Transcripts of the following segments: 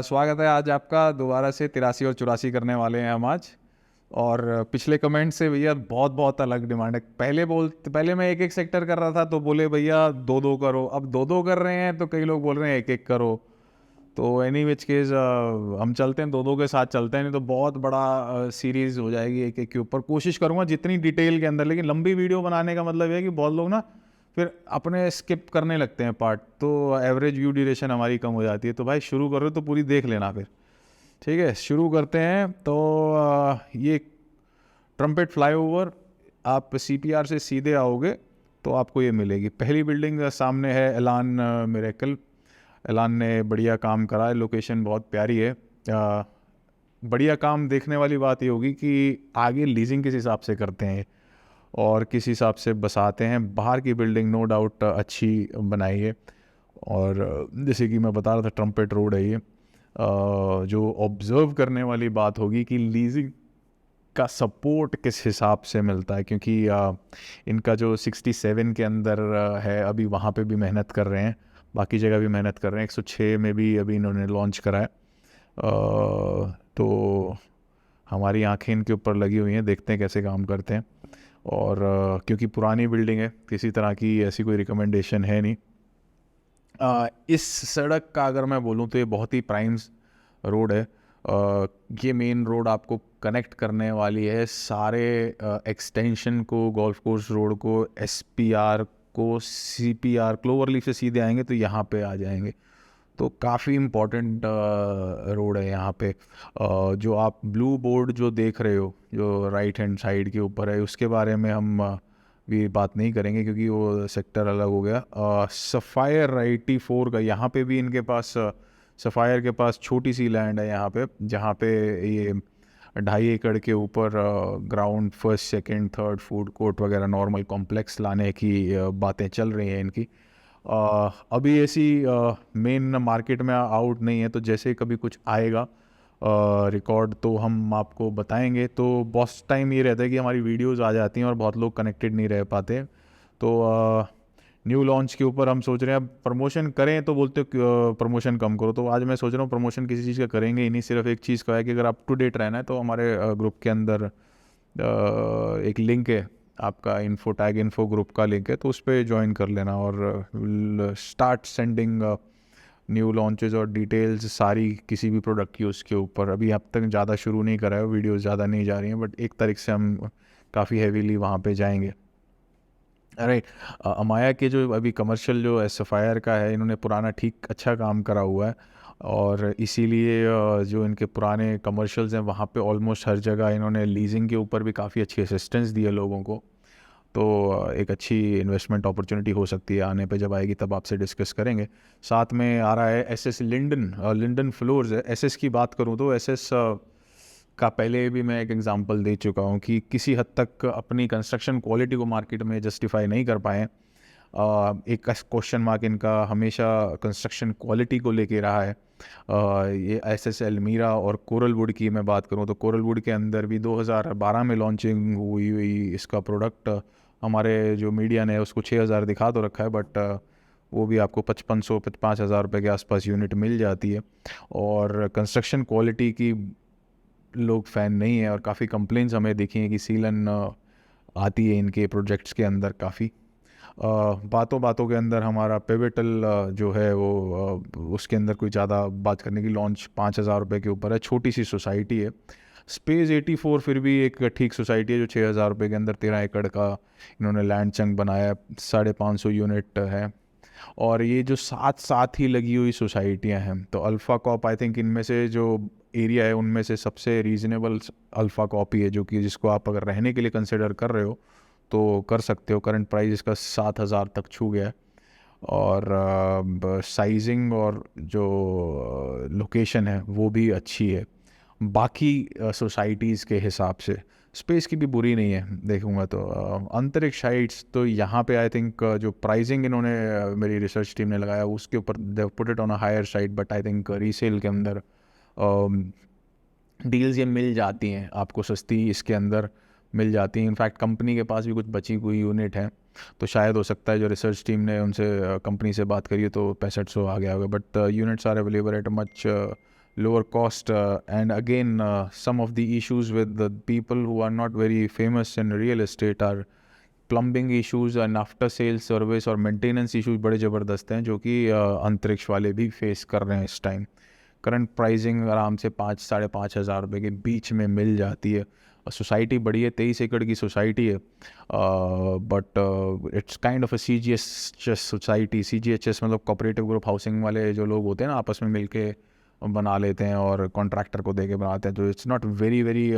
स्वागत है आज आपका दोबारा से 83 और 84 करने वाले हैं हम आज। और पिछले कमेंट से भैया बहुत बहुत अलग डिमांड है। पहले मैं एक एक सेक्टर कर रहा था तो बोले भैया दो दो करो, अब दो दो कर रहे हैं तो कई लोग बोल रहे हैं एक एक करो। तो एनी विच केस हम चलते हैं, दो दो के साथ चलते हैं, नहीं तो बहुत बड़ा सीरीज हो जाएगी एक एक के ऊपर। कोशिश करूंगा जितनी डिटेल के अंदर, लेकिन लंबी वीडियो बनाने का मतलब है कि बहुत लोग ना फिर अपने स्किप करने लगते हैं पार्ट, तो एवरेज व्यू ड्यूरेशन हमारी कम हो जाती है। तो भाई शुरू करो तो पूरी देख लेना फिर। ठीक है, शुरू करते हैं। तो ये ट्रम्पेट फ्लाईओवर, आप सीपीआर से सीधे आओगे तो आपको ये मिलेगी। पहली बिल्डिंग सामने है एलान मिरेकल। एलान ने बढ़िया काम करा है, लोकेशन बहुत प्यारी है। बढ़िया काम देखने वाली बात ये होगी कि आगे लीजिंग किस हिसाब से करते हैं और किस हिसाब से बसाते हैं। बाहर की बिल्डिंग नो डाउट अच्छी बनाई है। और जैसे कि मैं बता रहा था, ट्रम्पेट रोड है ये। जो ऑब्ज़र्व करने वाली बात होगी कि लीजिंग का सपोर्ट किस हिसाब से मिलता है, क्योंकि इनका जो 67 के अंदर है अभी, वहाँ पे भी मेहनत कर रहे हैं, बाकी जगह भी मेहनत कर रहे हैं। 106 में भी अभी इन्होंने लॉन्च करा है। तो हमारी आंखें इनके ऊपर लगी हुई हैं, देखते हैं कैसे काम करते हैं। और क्योंकि पुरानी बिल्डिंग है, किसी तरह की ऐसी कोई रिकमेंडेशन है नहीं। इस सड़क का अगर मैं बोलूँ तो ये बहुत ही प्राइम रोड है। ये मेन रोड आपको कनेक्ट करने वाली है सारे एक्सटेंशन को, गोल्फ कोर्स रोड को, एसपीआर को, सीपीआर, क्लोवर लीफ से सीधे आएंगे तो यहाँ पे आ जाएंगे। तो काफ़ी इम्पोर्टेंट रोड है यहाँ पे। जो आप ब्लू बोर्ड जो देख रहे हो, जो राइट हैंड साइड के ऊपर है, उसके बारे में हम भी बात नहीं करेंगे क्योंकि वो सेक्टर अलग हो गया। सफ़ायर 84 का, यहाँ पे भी इनके पास सफ़ायर के पास छोटी सी लैंड है यहाँ पे, जहाँ पे ये 2.5 एकड़ के ऊपर ground, first second third food court वगैरह नॉर्मल कॉम्प्लेक्स लाने की बातें चल रही हैं इनकी। अभी ऐसी मेन मार्केट में आउट नहीं है, तो जैसे कभी कुछ आएगा रिकॉर्ड तो हम आपको बताएंगे। तो बहुत टाइम ये रहता है कि हमारी वीडियोस आ जाती हैं और बहुत लोग कनेक्टेड नहीं रह पाते। तो न्यू लॉन्च के ऊपर हम सोच रहे हैं, अब प्रमोशन करें तो बोलते हो प्रमोशन कम करो। तो आज मैं सोच रहा हूँ प्रमोशन किसी चीज़ का करेंगे ही नहीं, सिर्फ एक चीज़ का है कि अगर अप टू डेट रहना है तो हमारे ग्रुप के अंदर एक लिंक है आपका, इन्फो टैग इन्फो ग्रुप का लिंक है, तो उस पर ज्वाइन कर लेना और स्टार्ट सेंडिंग न्यू लॉन्चेस और डिटेल्स सारी किसी भी प्रोडक्ट की उसके ऊपर। अभी अब तक ज़्यादा शुरू नहीं करा है, वीडियोस ज़्यादा नहीं जा रही हैं, बट 1 तारीख से हम काफ़ी हैवीली वहाँ पे जाएंगे। राइट। अमाया के जो अभी कमर्शियल जो एसफायर का है, इन्होंने पुराना ठीक अच्छा काम करा हुआ है, और इसीलिए जो इनके पुराने कमर्शियल्स हैं वहाँ पे ऑलमोस्ट हर जगह इन्होंने लीजिंग के ऊपर भी काफ़ी अच्छी असिस्टेंस दी है लोगों को। तो एक अच्छी इन्वेस्टमेंट अपॉर्चुनिटी हो सकती है, आने पे जब आएगी तब आपसे डिस्कस करेंगे। साथ में आ रहा है एसएस लिंडन, लिंडन फ्लोर्स है। एसएस की बात करूँ तो एसएस का पहले भी मैं एक एग्जांपल दे चुका हूँ कि किसी हद तक अपनी कंस्ट्रक्शन क्वालिटी को मार्केट में जस्टिफाई नहीं कर पाए। एक क्वेश्चन मार्क इनका हमेशा कंस्ट्रक्शन क्वालिटी को लेके रहा है। ये एसएस एल्मीरा और कोरलवुड की मैं बात करूँ तो कोरलवुड के अंदर भी 2012 में लॉन्चिंग हुई इसका प्रोडक्ट। हमारे जो मीडिया ने उसको 6000 दिखा तो रखा है, बट वो भी आपको 5500-5000 रुपये के आसपास यूनिट मिल जाती है। और कंस्ट्रक्शन क्वालिटी की लोग फ़ैन नहीं है, और काफ़ी कंप्लेंट्स हमें दिखी हैं कि सीलन आती है इनके प्रोजेक्ट्स के अंदर काफ़ी। बातों बातों के अंदर हमारा पिविटल जो है वो उसके अंदर कोई ज़्यादा बात करने की, लॉन्च 5000 रुपये के ऊपर है, छोटी सी सोसाइटी है। स्पेस 84 फिर भी एक ठीक सोसाइटी है जो 6000 रुपये के अंदर 13 एकड़ का इन्होंने लैंड चंक बनाया है, 550 यूनिट है। और ये जो साथ साथ ही लगी हुई सोसाइटियां हैं, तो अल्फ़ा कॉप आई थिंक इनमें से जो एरिया है उनमें से सबसे रीजनेबल अल्फ़ा कॉप ही है, जो कि जिसको आप अगर रहने के लिए कंसिडर कर रहे हो तो कर सकते हो। करंट प्राइस इसका 7000 तक छू गया है। और साइजिंग और जो लोकेशन है वो भी अच्छी है बाकी सोसाइटीज़ के हिसाब से। स्पेस की भी बुरी नहीं है देखूंगा तो। अंतरिक्ष हाइट्स तो यहाँ पे आई थिंक जो प्राइसिंग इन्होंने मेरी रिसर्च टीम ने लगाया उसके ऊपर they put it on a higher side, but I think resale के अंदर डील्स ये मिल जाती हैं आपको, सस्ती इसके अंदर मिल जाती हैं। इनफैक्ट कंपनी के पास भी कुछ बची हुई यूनिट हैं, तो शायद हो सकता है जो रिसर्च टीम ने उनसे कंपनी से बात करी है तो 6500 आ गया होगा, but units are available at much lower cost, and again some of the issues with the people who are not very famous in real estate are plumbing issues and after sale service और maintenance issues बड़े ज़बरदस्त हैं, जो कि अंतरिक्ष वाले भी face कर रहे हैं इस टाइम। करंट प्राइसिंग आराम से 5-5.5 हज़ार रुपये के बीच में मिल जाती है। सोसाइटी बड़ी है, 23 एकड़ की सोसाइटी है, but it's kind of a CGHS society. CGHS मतलब कोऑपरेटिव ग्रुप हाउसिंग वाले जो लोग होते हैं ना, आपस में मिलके बना लेते हैं और कॉन्ट्रैक्टर को दे के बनाते हैं, तो it's not very very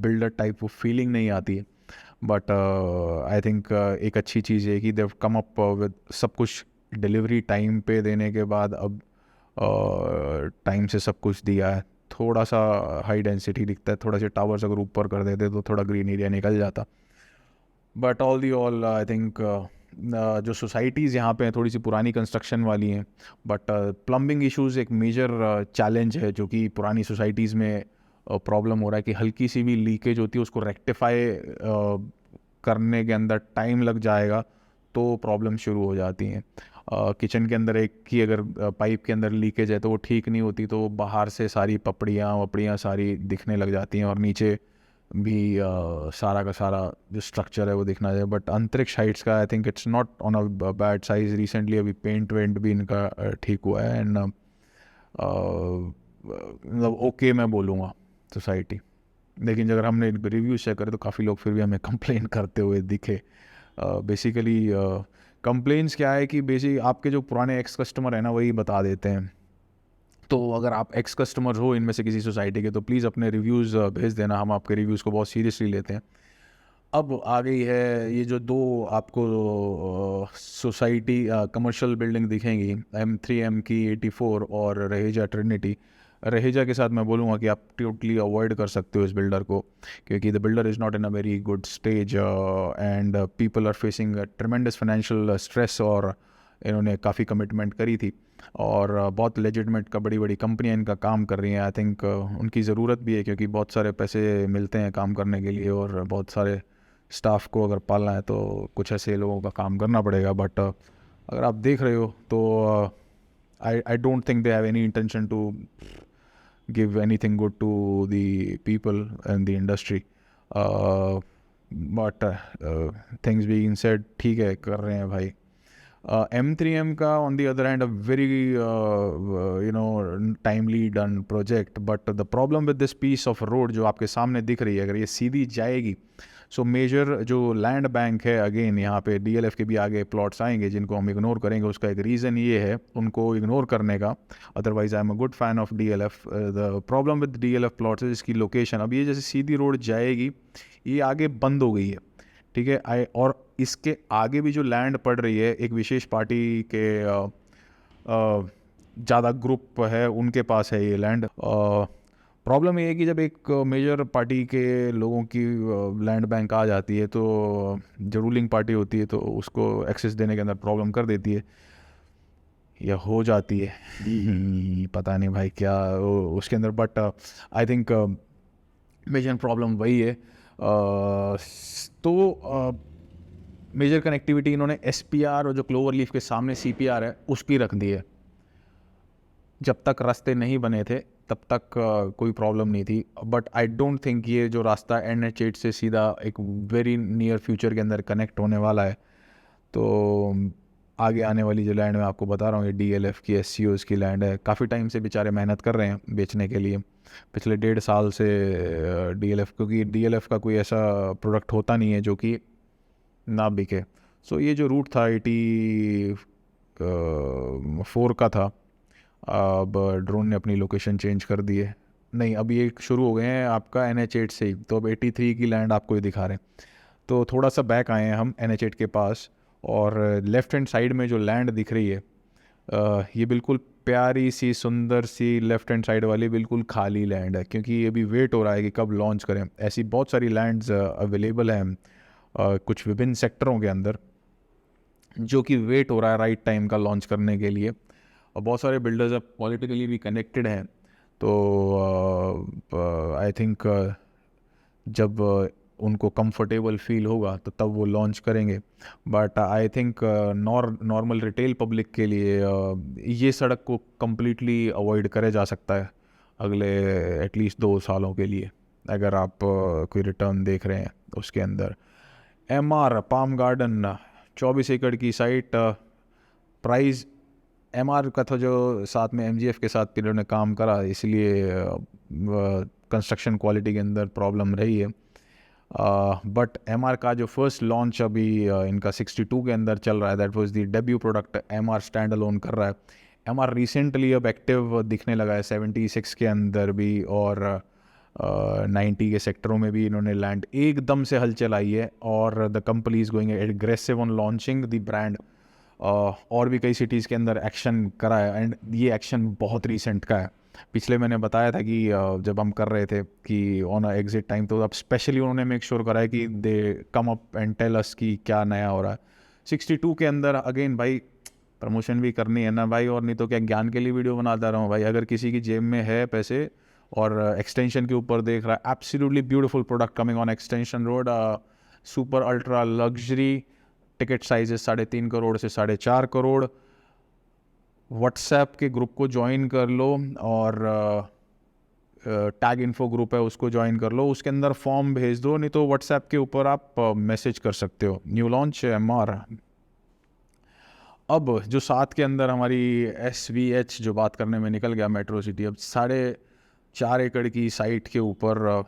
builder type of feeling नहीं आती है। बट आई थिंक एक अच्छी चीज़ है कि देव कम अप विद सब कुछ डिलीवरी टाइम पे देने के बाद अब टाइम से सब कुछ दिया है। थोड़ा सा हाई डेंसिटी दिखता है, थोड़ा सा टावर्स अगर ऊपर कर देते तो थोड़ा ग्रीन एरिया निकल जाता। But all the all I think जो सोसाइटीज़ यहाँ पे हैं थोड़ी सी पुरानी कंस्ट्रक्शन वाली हैं, बट प्लम्बिंग इश्यूज़ एक मेजर चैलेंज है जो कि पुरानी सोसाइटीज़ में प्रॉब्लम हो रहा है कि हल्की सी भी लीकेज होती है, उसको रेक्टिफाई करने के अंदर टाइम लग जाएगा तो प्रॉब्लम शुरू हो जाती हैं। किचन के अंदर एक की अगर पाइप के अंदर लीकेज है तो वो ठीक नहीं होती, तो बाहर से सारी पपड़ियाँ वपड़ियाँ सारी दिखने लग जाती हैं और नीचे भी सारा का सारा जो स्ट्रक्चर है वो दिखना चाहिए। बट अंतरिक्ष हाइट्स का I think it's not on a bad size. Recently अभी पेंट वेंट भी इनका ठीक हुआ है, एंड मतलब ओके मैं बोलूँगा सोसाइटी। लेकिन अगर हमने रिव्यूज़ चेक करें तो काफ़ी लोग फिर भी हमें कंप्लेन करते हुए दिखे। बेसिकली कंप्लेंट्स क्या है कि बेसिक आपके जो पुराने एक्स कस्टमर है ना वही बता देते हैं। तो अगर आप एक्स कस्टमर हो इनमें से किसी सोसाइटी के तो प्लीज़ अपने रिव्यूज़ भेज देना, हम आपके रिव्यूज़ को बहुत सीरियसली लेते हैं। अब आ गई है ये जो दो आपको सोसाइटी कमर्शियल बिल्डिंग दिखेंगी, M3M की 84 और रहेजा ट्रिनिटी। रहेजा के साथ मैं बोलूँगा कि आप टोटली अवॉइड कर सकते हो इस बिल्डर को, क्योंकि the builder is not in a very good stage and people are facing tremendous financial stress. और इन्होंने काफ़ी कमिटमेंट करी थी और बहुत लेजिटमेट का बड़ी बड़ी कंपनियां इनका काम कर रही हैं। आई थिंक उनकी ज़रूरत भी है, क्योंकि बहुत सारे पैसे मिलते हैं काम करने के लिए और बहुत सारे स्टाफ को अगर पालना है तो कुछ ऐसे लोगों का काम करना पड़ेगा। बट अगर आप देख रहे हो तो I don't think they have any intention to give anything good to the people in the industry. But things being said, ठीक है कर रहे हैं भाई। M3M का on the other hand a very timely done project, but the problem with this piece of road जो आपके सामने दिख रही है, अगर ये सीधी जाएगी सो मेजर जो लैंड बैंक है, अगेन यहाँ पे DLF के भी आगे प्लॉट्स आएंगे जिनको हम इग्नोर करेंगे। उसका एक रीज़न ये है उनको इग्नोर करने का, otherwise I am a good fan of DLF। The problem with DLF plots है इसकी लोकेशन। अब ये जैसे सीधी रोड जाएगी ये आगे बंद हो गई है, ठीक है। और इसके आगे भी जो लैंड पड़ रही है एक विशेष पार्टी के ज़्यादा ग्रुप है उनके पास है ये लैंड। प्रॉब्लम ये है कि जब एक मेजर पार्टी के लोगों की लैंड बैंक आ जाती है तो जो रूलिंग पार्टी होती है तो उसको एक्सेस देने के अंदर प्रॉब्लम कर देती है या हो जाती है। पता नहीं भाई क्या उसके अंदर, but I think major problem वही है। तो मेजर कनेक्टिविटी इन्होंने SPR और जो क्लोवर लीफ के सामने CPR है उसकी रख दी है। जब तक रास्ते नहीं बने थे तब तक कोई प्रॉब्लम नहीं थी, बट आई डोंट थिंक ये जो रास्ता NH8 से सीधा एक वेरी नियर फ्यूचर के अंदर कनेक्ट होने वाला है। तो आगे आने वाली जो लैंड मैं आपको बता रहा हूँ ये DLF की SCOs की लैंड है। काफ़ी टाइम से बेचारे मेहनत कर रहे हैं बेचने के लिए, पिछले 1.5 साल से DLF, क्योंकि DLF का कोई ऐसा प्रोडक्ट होता नहीं है जो कि ना बिके। सो ये जो रूट था 84 का था, अब ड्रोन ने अपनी लोकेशन चेंज कर दी है। नहीं, अब ये शुरू हो गए हैं आपका NH8 से ही, तो अब 83 की लैंड आपको ये दिखा रहे हैं। तो थोड़ा सा बैक आए हैं हम NH8 के पास, और लेफ़्ट हैंड साइड में जो लैंड दिख रही है ये बिल्कुल प्यारी सी सुंदर सी लेफ़्ट हैंड साइड वाली बिल्कुल खाली लैंड है, क्योंकि ये भी वेट हो रहा है कि कब लॉन्च करें। ऐसी बहुत सारी लैंड्स अवेलेबल हैं कुछ विभिन्न सेक्टरों के अंदर, जो कि वेट हो रहा है राइट टाइम का लॉन्च करने के लिए। और बहुत सारे बिल्डर्स अब पॉलिटिकली भी कनेक्टेड हैं, तो आई थिंक जब उनको कंफर्टेबल फील होगा तो तब वो लॉन्च करेंगे। But I think normal retail public के लिए ये सड़क को कम्प्लीटली अवॉइड करे जा सकता है अगले एटलीस्ट 2 सालों के लिए, अगर आप कोई रिटर्न देख रहे हैं उसके अंदर। MR पाम गार्डन 24 एकड़ की साइट, प्राइस MR का था जो साथ में MGF के साथ पीरियड ने काम करा, इसलिए कंस्ट्रक्शन क्वालिटी के अंदर प्रॉब्लम रही है। बट MR का जो फर्स्ट लॉन्च अभी इनका 62 के अंदर चल रहा है, that was the debut product MR stand alone कर रहा है। MR रिसेंटली अब एक्टिव दिखने लगा है 76 के अंदर भी, और 90 के सेक्टरों में भी इन्होंने लैंड एकदम से हलचल आई है, और the company is going aggressive on launching the brand. और भी कई सिटीज़ के अंदर एक्शन करा है, एंड ये एक्शन बहुत रिसेंट का है। पिछले मैंने बताया था कि जब हम कर रहे थे कि ऑन एग्जिट टाइम, तो अब स्पेशली उन्होंने मेक श्योर करा है कि they come up and tell us कि क्या नया हो रहा है। 62 के अंदर अगेन भाई प्रमोशन भी करनी है ना भाई, और नहीं तो क्या ज्ञान के लिए वीडियो बनाता रहा हूँ भाई। अगर किसी की जेब में है पैसे और एक्सटेंशन के ऊपर देख रहा है, absolutely beautiful product coming on extension road, super ultra luxury, ticket sizes 3.5 crore से 4.5 करोड़। व्हाट्सएप के ग्रुप को ज्वाइन कर लो, और टैग इन्फो ग्रुप है उसको ज्वाइन कर लो, उसके अंदर फॉर्म भेज दो, नहीं तो व्हाट्सएप के ऊपर आप मैसेज कर सकते हो। New launch MR। अब जो 7 के अंदर हमारी SVH जो बात करने में निकल गया, मेट्रो सिटी, अब 4.5 एकड़ की साइट के ऊपर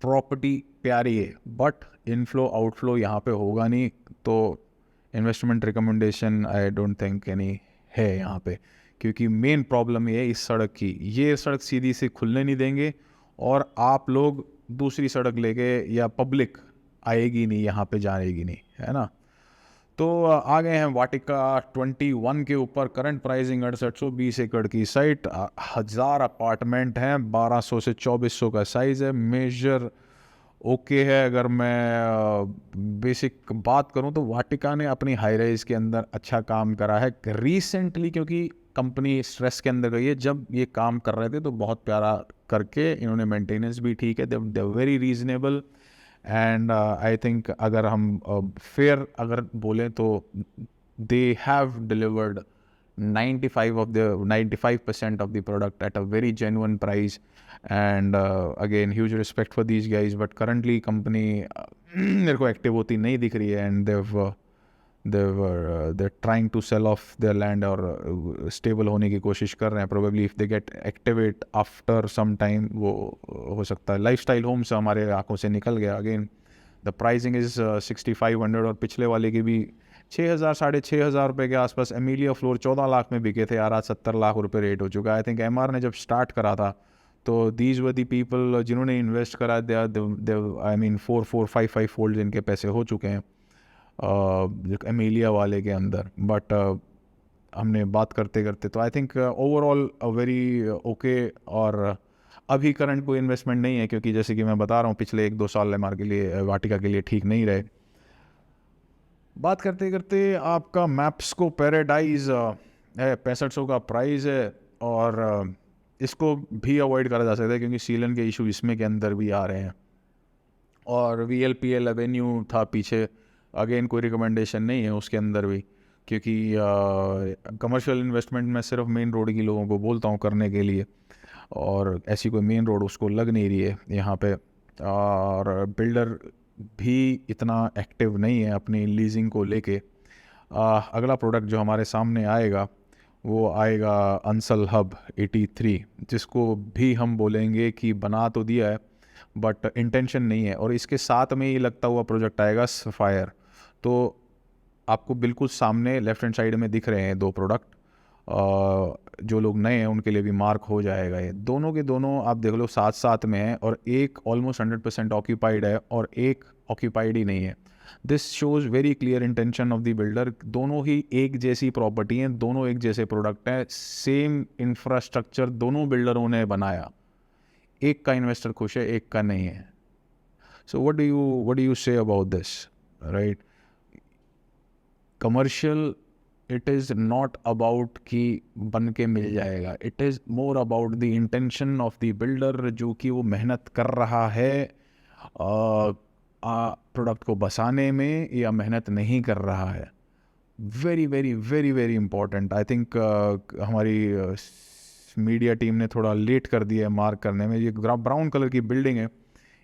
प्रॉपर्टी प्यारी है, बट इनफ्लो आउटफ्लो यहाँ पे होगा नहीं, तो investment recommendation I don't think any है यहाँ पे। क्योंकि मेन प्रॉब्लम ये है इस सड़क की, ये सड़क सीधी से खुलने नहीं देंगे, और आप लोग दूसरी सड़क लेके या पब्लिक आएगी नहीं यहाँ पे, जाएगी नहीं, है ना। तो आ गए हैं वाटिका 21 के ऊपर। करंट प्राइसिंग 6820 एकड़ की साइट, 1000 अपार्टमेंट हैं, 1200 से 2400 का साइज़ है, मेजर ओके है। अगर मैं बेसिक बात करूं तो वाटिका ने अपनी हाई राइज के अंदर अच्छा काम करा है रिसेंटली, क्योंकि कंपनी स्ट्रेस के अंदर गई है। जब ये काम कर रहे थे तो बहुत प्यारा करके इन्होंने, मेंटेनेंस भी ठीक है, they very reasonable, and I think अगर हम फेयर अगर बोलें तो they have delivered 95% of the product at a very genuine price, and again huge respect for these guys, but currently company मेरे को एक्टिव होती नहीं दिख रही है, and they're trying to sell off their land, और स्टेबल होने की कोशिश कर रहे हैं। probably if they get activate after some time वो हो सकता है। लाइफस्टाइल होम्स हमारे आंखों से निकल गया, अगेन द प्राइसिंग इज़ 6500, और पिछले वाले की भी 6000 6,500 रुपये के आसपास। एमिलिया फ्लोर 14 लाख में बिके थे यार, आज 70 लाख रुपए रेट हो चुका है। आई थिंक MR ने जब स्टार्ट करा था तो दीज वर दी पीपल जिन्होंने इन्वेस्ट करा, दे आई मीन 4-4-5-5 फोल्ड इनके पैसे हो चुके हैं एमिलिया वाले के अंदर। बट हमने बात करते करते तो I think overall a very okay, और अभी करंट कोई इन्वेस्टमेंट नहीं है, क्योंकि जैसे कि मैं बता रहा हूँ पिछले 1-2 साल MR के लिए, वाटिका के लिए ठीक नहीं रहे। बात करते करते आपका मैप्सको पैराडाइज है, 6500 का प्राइस है, और इसको भी अवॉइड करा जा सकता है क्योंकि सीलन के इशू इसमें के अंदर भी आ रहे हैं। और VLPL एवेन्यू था पीछे, अगेन कोई रिकमेंडेशन नहीं है उसके अंदर भी, क्योंकि कमर्शियल इन्वेस्टमेंट में सिर्फ मेन रोड की लोगों को बोलता हूँ करने के लिए, और ऐसी कोई मेन रोड उसको लग नहीं रही है यहाँ पे, और बिल्डर भी इतना एक्टिव नहीं है अपनी लीजिंग को लेके। अगला प्रोडक्ट जो हमारे सामने आएगा वो आएगा अंसल हब 83, जिसको भी हम बोलेंगे कि बना तो दिया है बट इंटेंशन नहीं है, और इसके साथ में ही लगता हुआ प्रोजेक्ट आएगा सफायर। तो आपको बिल्कुल सामने लेफ्ट हैंड साइड में दिख रहे हैं 2 प्रोडक्ट, जो लोग नए हैं उनके लिए भी मार्क हो जाएगा। ये दोनों के दोनों आप देख लो साथ साथ में है, और एक ऑलमोस्ट 100% ऑक्यूपाइड है और एक ऑक्यूपाइड ही नहीं है। This shows very clear intention of the builder. दोनों ही एक जैसी प्रॉपर्टी हैं, दोनों एक जैसे प्रोडक्ट हैं, सेम इंफ्रास्ट्रक्चर दोनों बिल्डरों ने बनाया, एक का इन्वेस्टर खुश है एक का नहीं है। So what do you say about this, right? Commercial it is not about कि बन के मिल जाएगा, it is more about the intention of the builder, जो कि वो मेहनत कर रहा है प्रोडक्ट को बसाने में या मेहनत नहीं कर रहा है। Very very very very important. I think हमारी मीडिया टीम ने थोड़ा लेट कर दिया है मार्क करने में। ये ब्राउन कलर की बिल्डिंग है,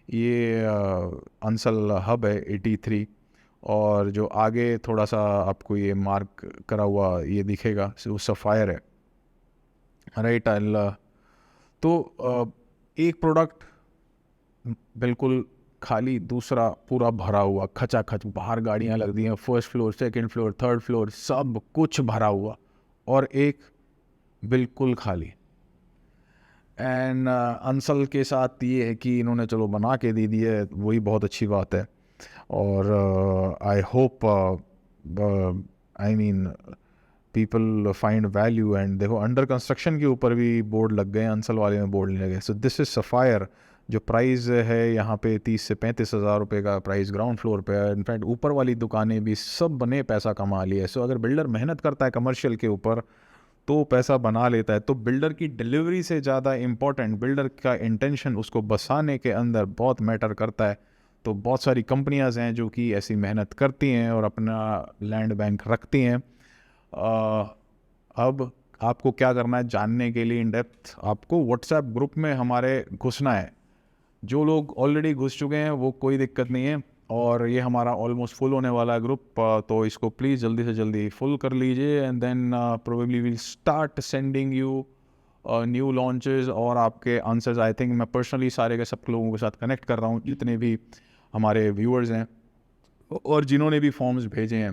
ये अंसल हब है 83, और जो आगे थोड़ा सा आपको ये मार्क करा हुआ ये दिखेगा वो सफ़ायर है, राइट। तो एक प्रोडक्ट बिल्कुल खाली, दूसरा पूरा भरा हुआ खचाखच, बाहर गाड़ियाँ लग दी हैं, first floor, second floor, third floor, सब कुछ भरा हुआ, और एक बिल्कुल खाली। एंड अंसल के साथ ये है कि इन्होंने चलो बना के दे दी है, वही बहुत अच्छी बात है। और I hope I mean people find value. And देखो अंडर कंस्ट्रक्शन के ऊपर भी बोर्ड लग गए हैं, अंसल वाले में बोर्ड नहीं लगे। So this is sapphire. जो प्राइस है यहाँ पे 30 से 35 हज़ार रुपये का प्राइस ग्राउंड फ्लोर पे है। इनफैक्ट ऊपर वाली दुकानें भी सब बने पैसा कमा लिया है। सो अगर बिल्डर मेहनत करता है कमर्शियल के ऊपर तो पैसा बना लेता है। तो बिल्डर की डिलीवरी से ज़्यादा इम्पॉर्टेंट बिल्डर का इंटेंशन, उसको बसाने के अंदर बहुत मैटर करता है। तो बहुत सारी कंपनियां हैं जो कि ऐसी मेहनत करती हैं और अपना लैंड बैंक रखती हैं। अब आपको क्या करना है जानने के लिए इन डेप्थ, आपको व्हाट्सएप ग्रुप में हमारे घुसना है। जो लोग ऑलरेडी घुस चुके हैं वो कोई दिक्कत नहीं है, और ये हमारा ऑलमोस्ट फुल होने वाला है ग्रुप, तो इसको प्लीज़ जल्दी से जल्दी फुल कर लीजिए। And then probably will start sending you new launches और आपके आंसर्स। आई थिंक मैं पर्सनली सारे के सब लोगों के साथ कनेक्ट कर रहा हूँ, जितने भी हमारे व्यूअर्स हैं और जिन्होंने भी फॉर्म्स भेजे हैं।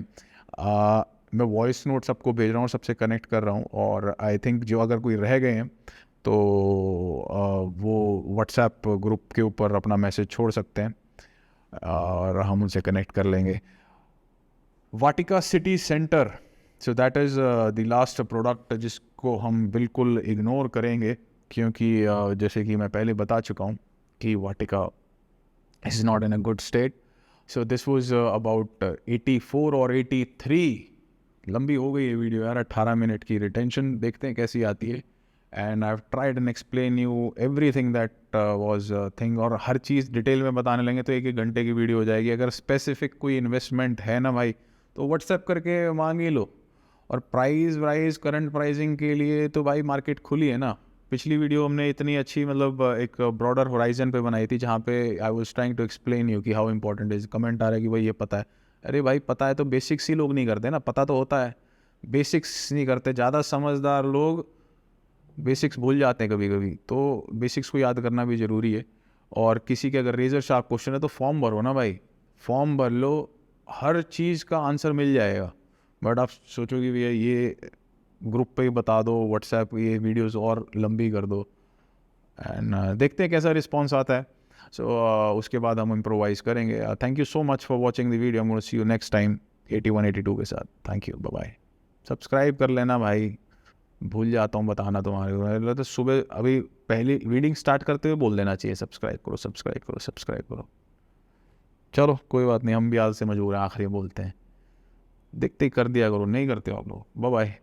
मैं वॉइस नोट सबको भेज रहा हूँ, सबसे कनेक्ट कर रहा हूँ। और आई थिंक जो अगर कोई रह गए हैं तो वो व्हाट्सएप ग्रुप के ऊपर अपना मैसेज छोड़ सकते हैं और हम उनसे कनेक्ट कर लेंगे। Vatika city centre, so that is the last product जिसको हम बिल्कुल इग्नोर करेंगे, क्योंकि जैसे कि मैं पहले बता चुका हूँ कि Vatika is not in a good state. So this was about 84 और 83। लंबी हो गई ये वीडियो यार, 18 मिनट की। रिटेंशन देखते हैं कैसी आती है। And I have tried and explain you everything that was thing. और हर चीज़ डिटेल में बताने लेंगे तो 1-1 घंटे की वीडियो हो जाएगी। अगर स्पेसिफिक कोई इन्वेस्टमेंट है ना भाई, तो व्हाट्सएप करके मांग ही लो। और प्राइस करंट प्राइसिंग के लिए तो भाई मार्केट खुली है ना। पिछली वीडियो हमने इतनी अच्छी मतलब एक ब्रॉडर होराइजन पे बनाई थी, जहाँ पे I was trying to explain you कि हाउ इंपॉर्टेंट इज। कमेंट आ रहा है कि भाई ये पता है। अरे भाई पता है तो बेसिक्स ही लोग नहीं करते ना, पता तो होता है, बेसिक्स नहीं करते। ज़्यादा समझदार लोग बेसिक्स भूल जाते हैं कभी कभी, तो बेसिक्स को याद करना भी ज़रूरी है। और किसी के अगर रेजर शार्प क्वेश्चन है तो फॉर्म भरो ना भाई, फॉर्म भर लो, हर चीज़ का आंसर मिल जाएगा। बट आप सोचोगे भैया ये ग्रुप पे ही बता दो, व्हाट्सएप ये वीडियोस और लंबी कर दो। एंड देखते हैं कैसा रिस्पॉन्स आता है। सो उसके बाद हम इम्प्रोवाइज़ करेंगे। Thank you so much for watching the video. I am gonna see you next time 81-82 के साथ। Thank you, bye bye. Subscribe कर लेना भाई, भूल जाता हूँ बताना तुम्हारे तो। सुबह अभी पहली रीडिंग स्टार्ट करते हुए बोल देना चाहिए सब्सक्राइब करो, सब्सक्राइब करो, सब्सक्राइब करो। चलो कोई बात नहीं, हम भी आज से मजबूर हैं, आखिरी बोलते हैं। देखते ही कर दिया करो, नहीं करते हो आप लोग। Bye bye.